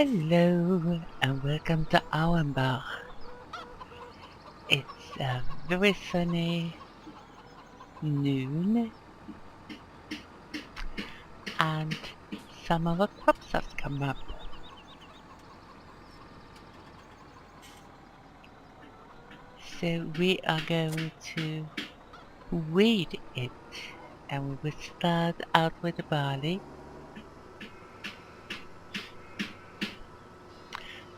Hello and welcome to Auenbach. It's a very sunny noon and some of our crops have come up. So we are going to weed it, and we will start out with the barley.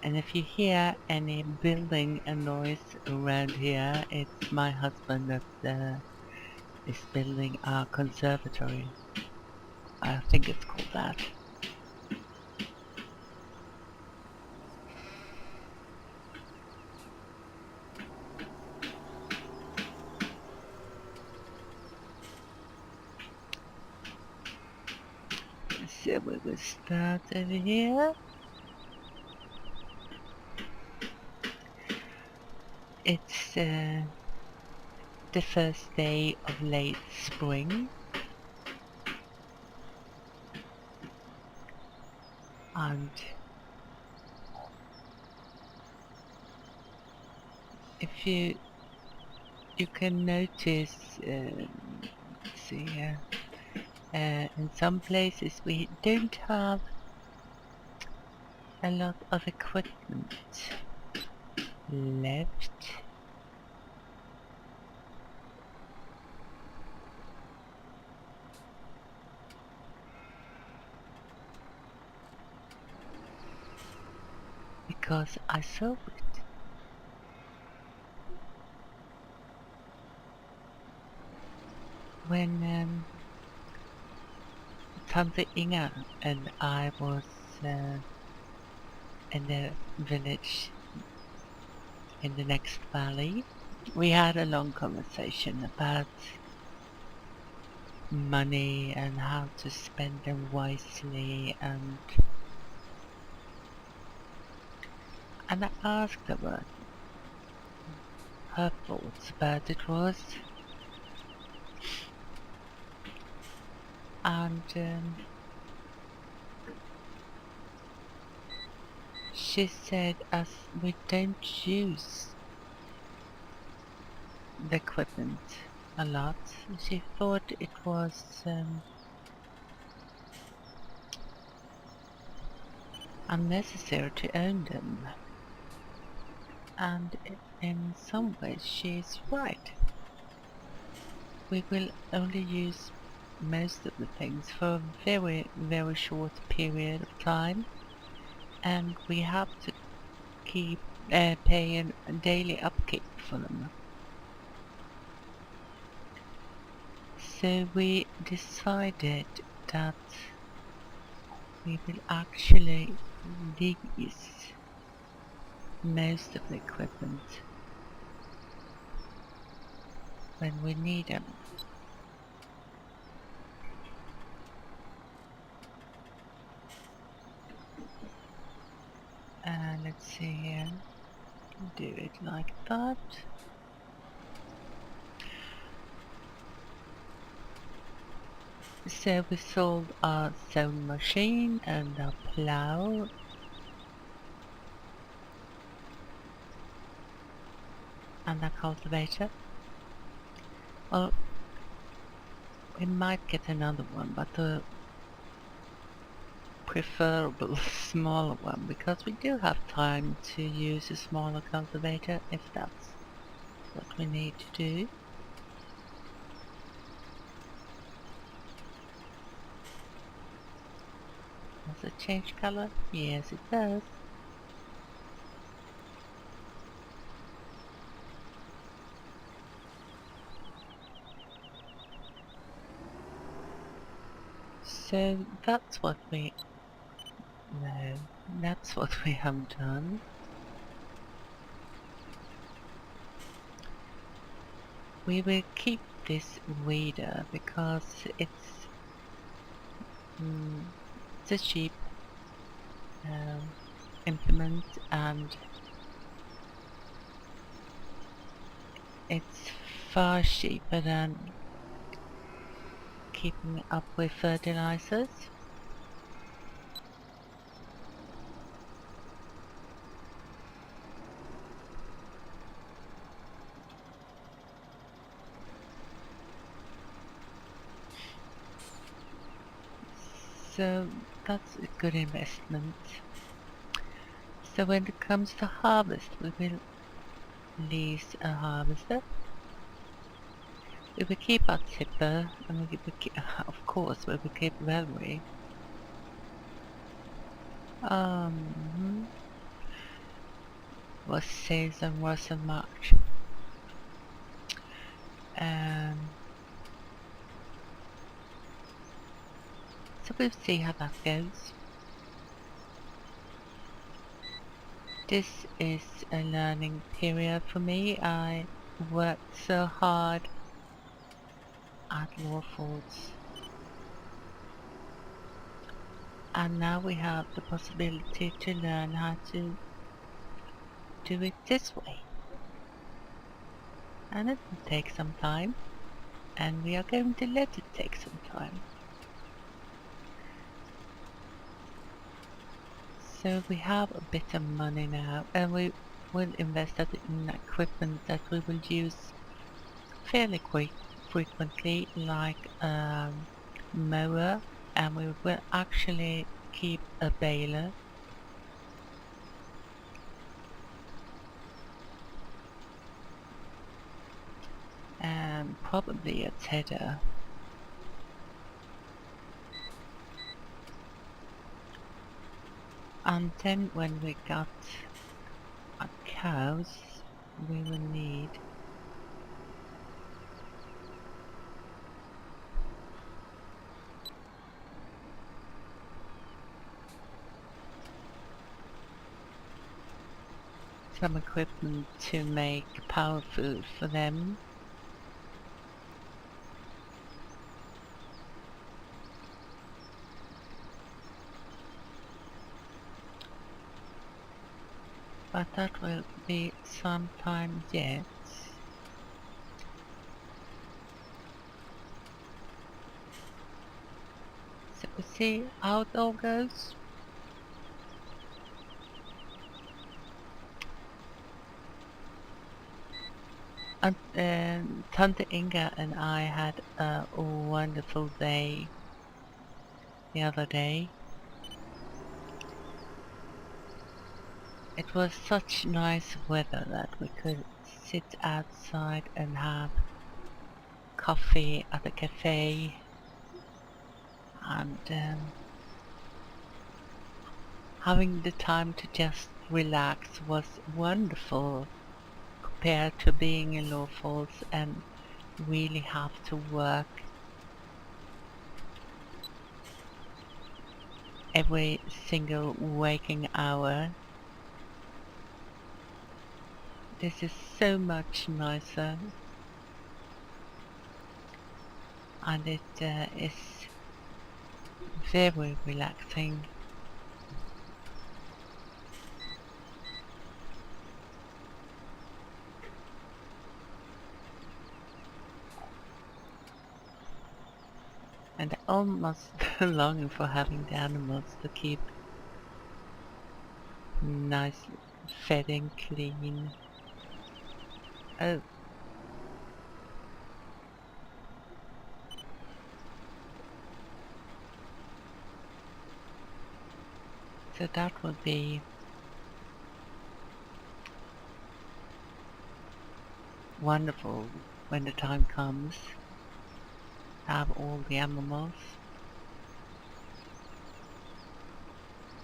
And if you hear any building noise around here, it's my husband that is building our conservatory. I think it's called that. So we will start over here. It's the first day of late spring, and if you can notice, see here, in some places we don't have a lot of equipment left. Because I sold it. When Tante Inga and I was in the village in the next valley, we had a long conversation about money and how to spend them wisely, and I asked her what her thoughts about it was, and she said as we don't use the equipment a lot, she thought it was unnecessary to own them, and in some ways she is right. We will only use most of the things for a very, very short period of time, and we have to keep paying a daily upkeep for them. So we decided that we will actually lease most of the equipment when we need them. Let's see here, do it like that. So we sold our sewing machine and our plow, and our cultivator. Well, we might get another one, but a preferable smaller one, because we do have time to use a smaller cultivator if that's what we need to do. Does it change color? Yes, it does. So that's what we have done. We will keep this weeder because it's a cheap implement, and it's far cheaper than keeping up with fertilizers. So that's a good investment. So when it comes to harvest, we will lease a harvester. We will keep our tipper, and we will keep, of course, we will keep railway. Was sales and wasn't much. So we'll see how that goes. This is a learning period for me. I worked so hard at Lawfords. And now we have the possibility to learn how to do it this way. And it will take some time. And we are going to let it take some time. So we have a bit of money now, and we will invest that in equipment that we will use fairly frequently, like mower, and we will actually keep a baler. And probably a tedder. And then when we got our cows, we will need some equipment to make power food for them. But that will be sometime yet. So we see how it all goes. And Tante Inga and I had a wonderful day the other day. It was such nice weather that we could sit outside and have coffee at a cafe, and having the time to just relax was wonderful compared to being in Law Falls and really have to work every single waking hour. This is so much nicer, and it is very relaxing. And almost longing for having the animals to keep nicely fed and clean. Oh. So that would be wonderful when the time comes to have all the animals.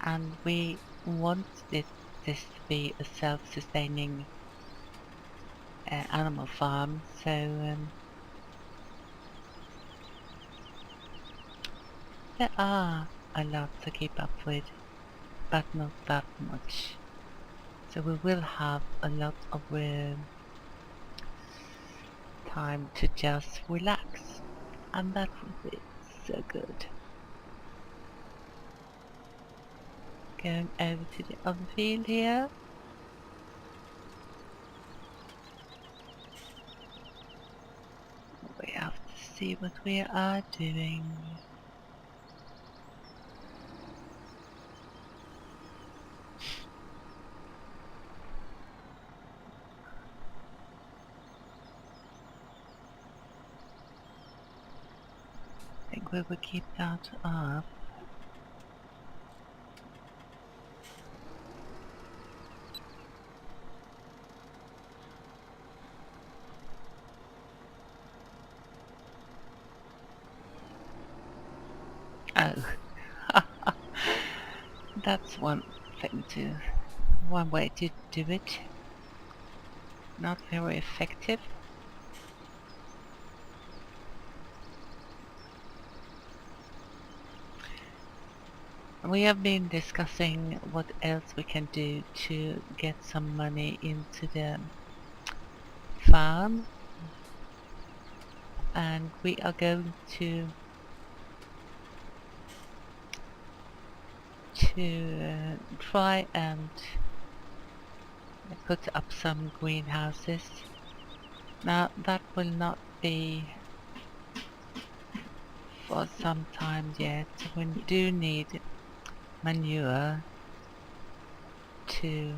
And we want this to be a self-sustaining animal farm, so there are a lot to keep up with, but not that much. So we will have a lot of time to just relax, and that will be so good. Going over to the other field here. We have to see what we are doing. I think we will keep that up. Oh, that's one way to do it. Not very effective. We have been discussing what else we can do to get some money into the farm, and we are going to try and put up some greenhouses. Now that will not be for some time yet. We do need manure to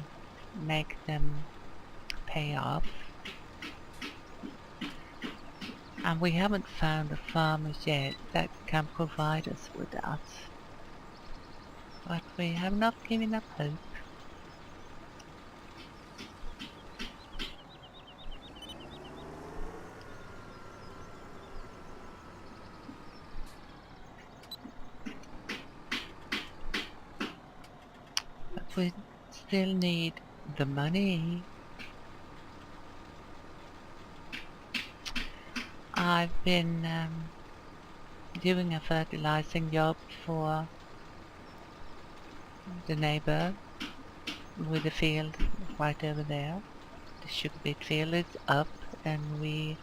make them pay off. And we haven't found a farmer yet that can provide us with that. But we have not given up hope. But we still need the money. I've been doing a fertilizing job for the neighbor with the field right over there. The sugar beet field is up, and we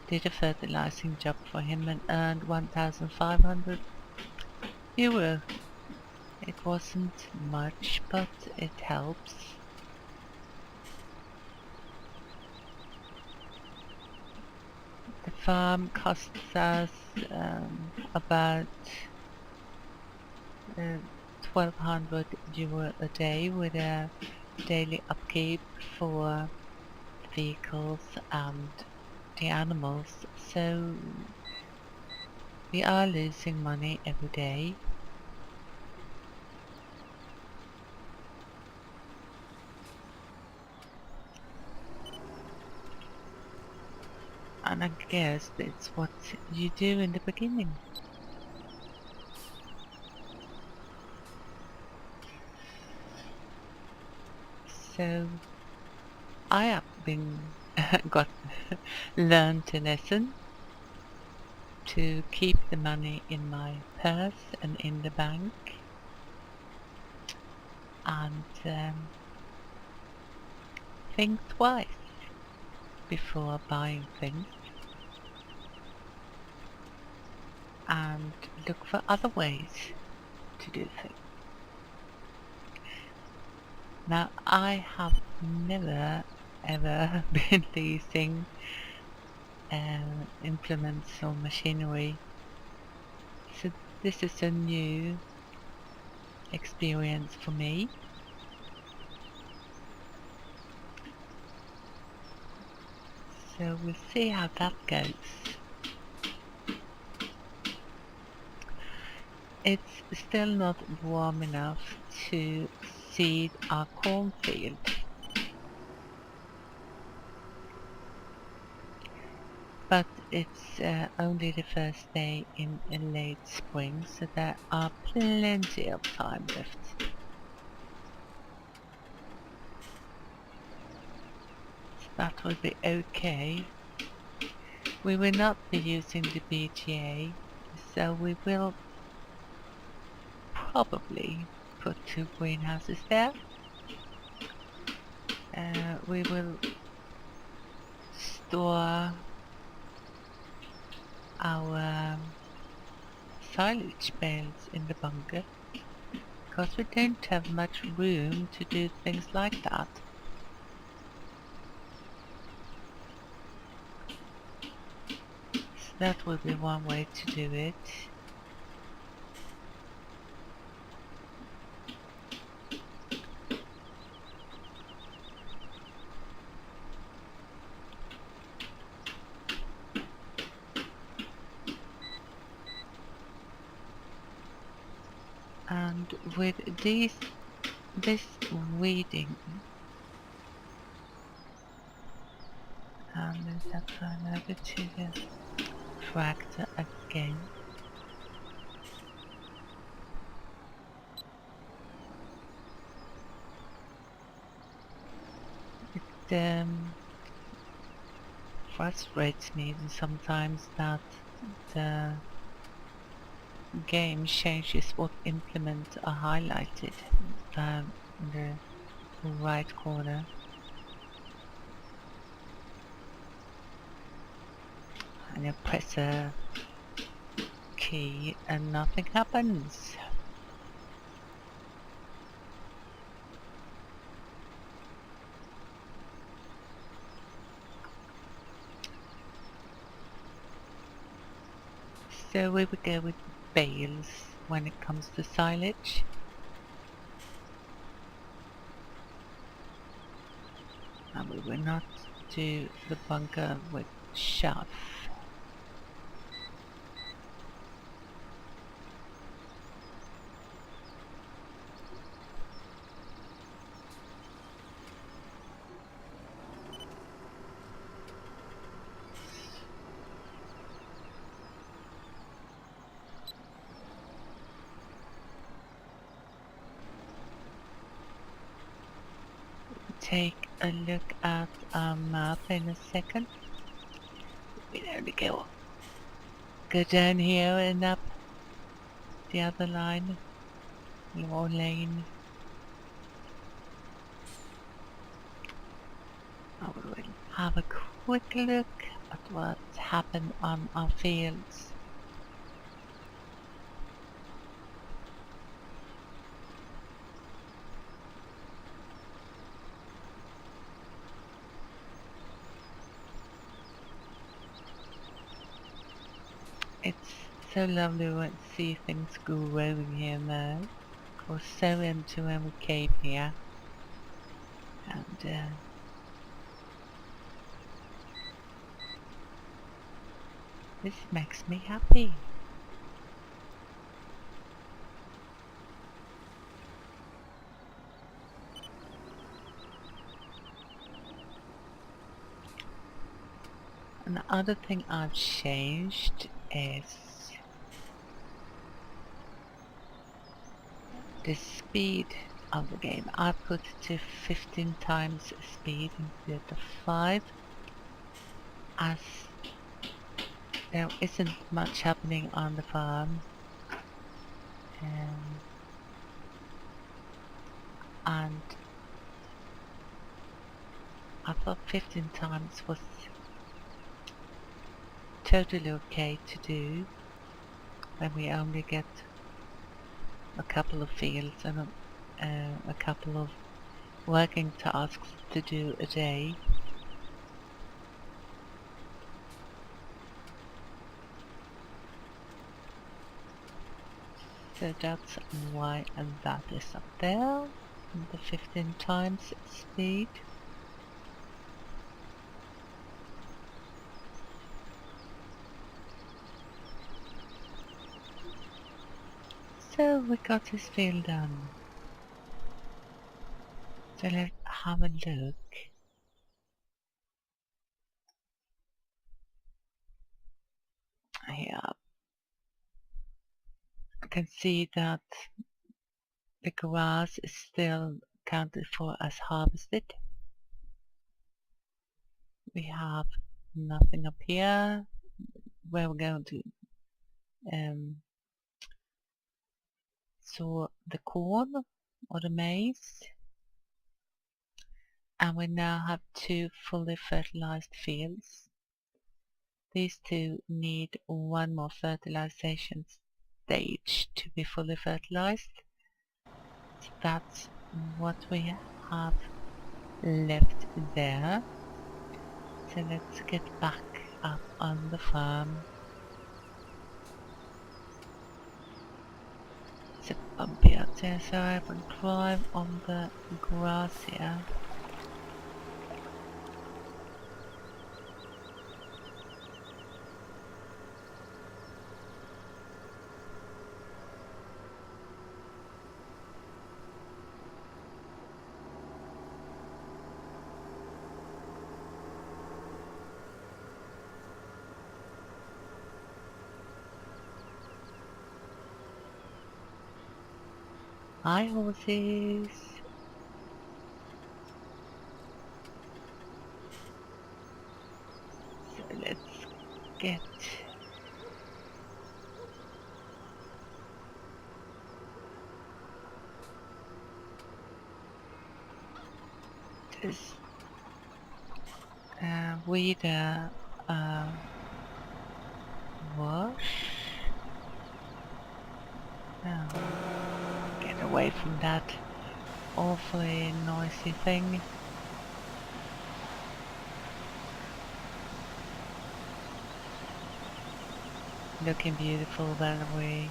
did a fertilizing job for him and earned 1,500 euro. It wasn't much, but it helps. The farm costs us about 1,200 euro a day with a daily upkeep for vehicles and the animals, so we are losing money every day. And I guess it's what you do in the beginning. So I have been learned a lesson to keep the money in my purse and in the bank, and think twice before buying things, and look for other ways to do things. Now, I have never ever been leasing implements or machinery, so this is a new experience for me. So we'll see how that goes. It's still not warm enough to seed our cornfield. But it's only the first day in late spring, so there are plenty of time left. So that will be okay. We will not be using the BGA, so we will probably put 2 greenhouses there. We will store our silage bales in the bunker, because we don't have much room to do things like that. So that will be one way to do it. And with this weeding, and let's run over to the tractor again. frustrates me sometimes that the game changes what implements are highlighted down in the right corner. And you press a key and nothing happens. So we would go with bales when it comes to silage. And we will not do the bunker with chaff. Take a look at our map in a second. We only go down here and up the other line, your lane. I will have a quick look at what's happened on our fields. It's so lovely to see things growing here now. I was so into when we came here, and this makes me happy. And the other thing I've changed is the speed of the game. I put it to 15 times speed instead of 5, as there isn't much happening on the farm. And I thought 15 times was totally okay to do when we only get a couple of fields and a couple of working tasks to do a day. So that's why that is up there, the 15 times speed. So we got this field done. So let's have a look. Here, I can see that the grass is still counted for as harvested. We have nothing up here where we're going to sow the corn or the maize. And we now have 2 fully fertilized fields. These 2 need 1 more fertilization stage to be fully fertilized. So that's what we have left there. So let's get back up on the farm. It's a bumpy out there, so I will drive on the grass here. Hi horses! is read a wash. Oh, get away from that awfully noisy thing. Looking beautiful, Valerie.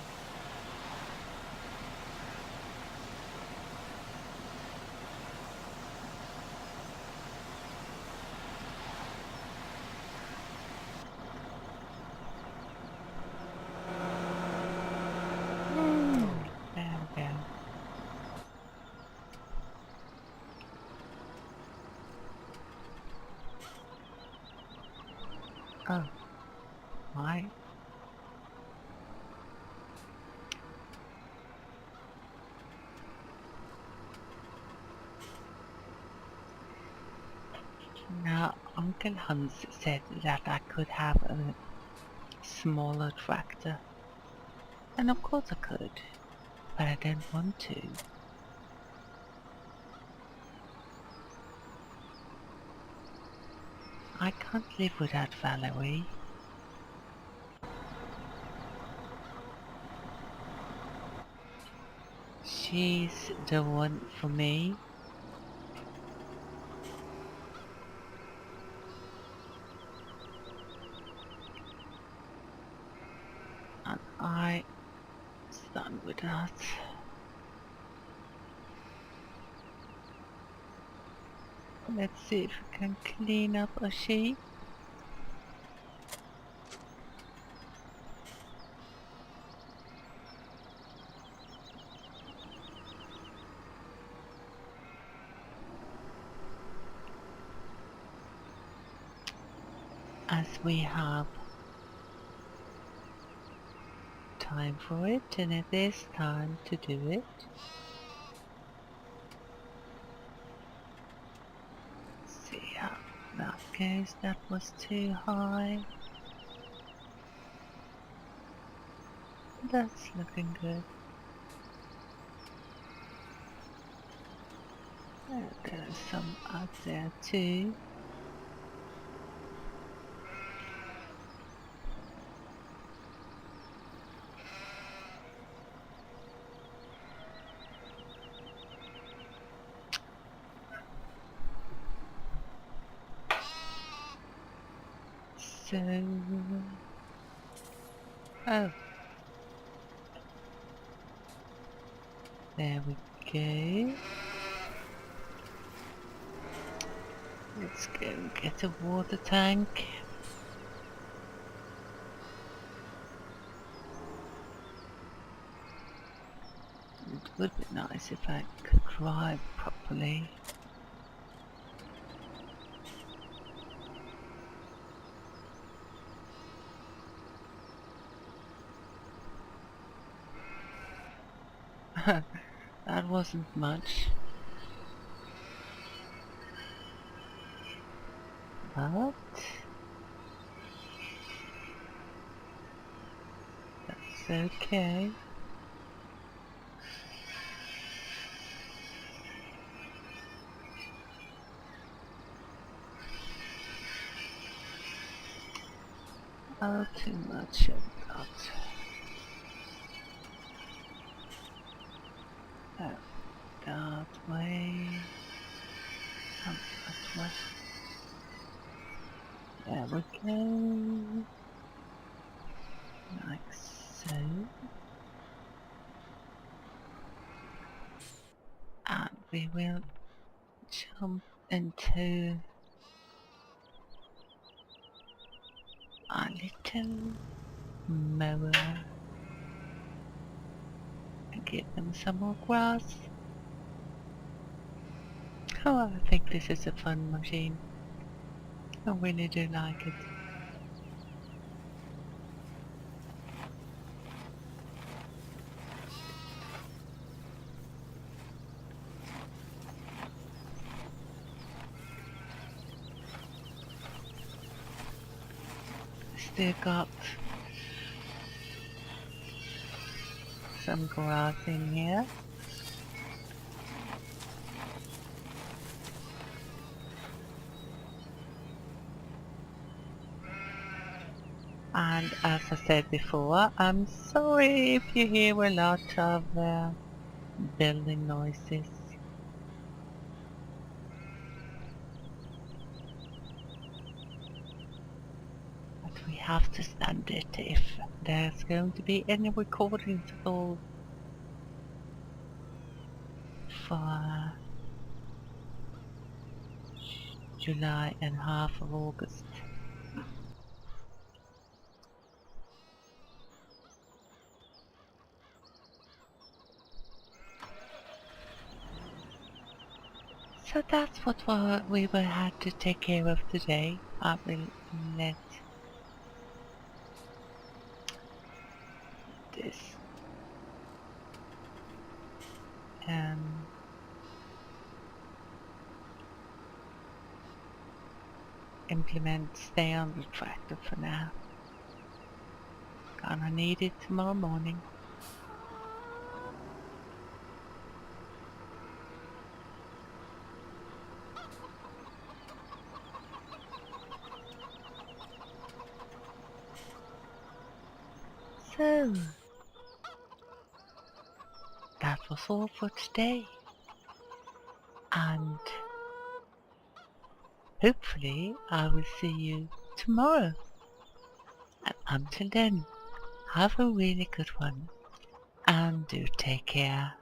There we go. Oh, right. Now, Uncle Hans said that I could have a smaller tractor. And of course I could, but I don't want to. I can't live without Valerie. She's the one for me. And I stand with that. Let's see if we can clean up a sheep. As we have time for it, and it is time to do it. See how that goes. That was too high. That's looking good. There's some out there too. So, oh, there we go. Let's go and get a water tank. It would be nice if I could drive properly. That wasn't much. But that's okay. Oh, too much of that. Oh, that way. That way. There we go. Like so. And we will jump into a little mower and give them some more grass. Oh, I think this is a fun machine. I really do like it. Still got some grass in here. as I said before, I'm sorry if you hear a lot of building noises. But we have to stand it if there's going to be any recordings at all for July and half of August. So that's what we will have to take care of today. I will let this implement stay on the tractor for now. Gonna need it tomorrow morning. So, that was all for today. And hopefully I will see you tomorrow. And until then, have a really good one. And do take care.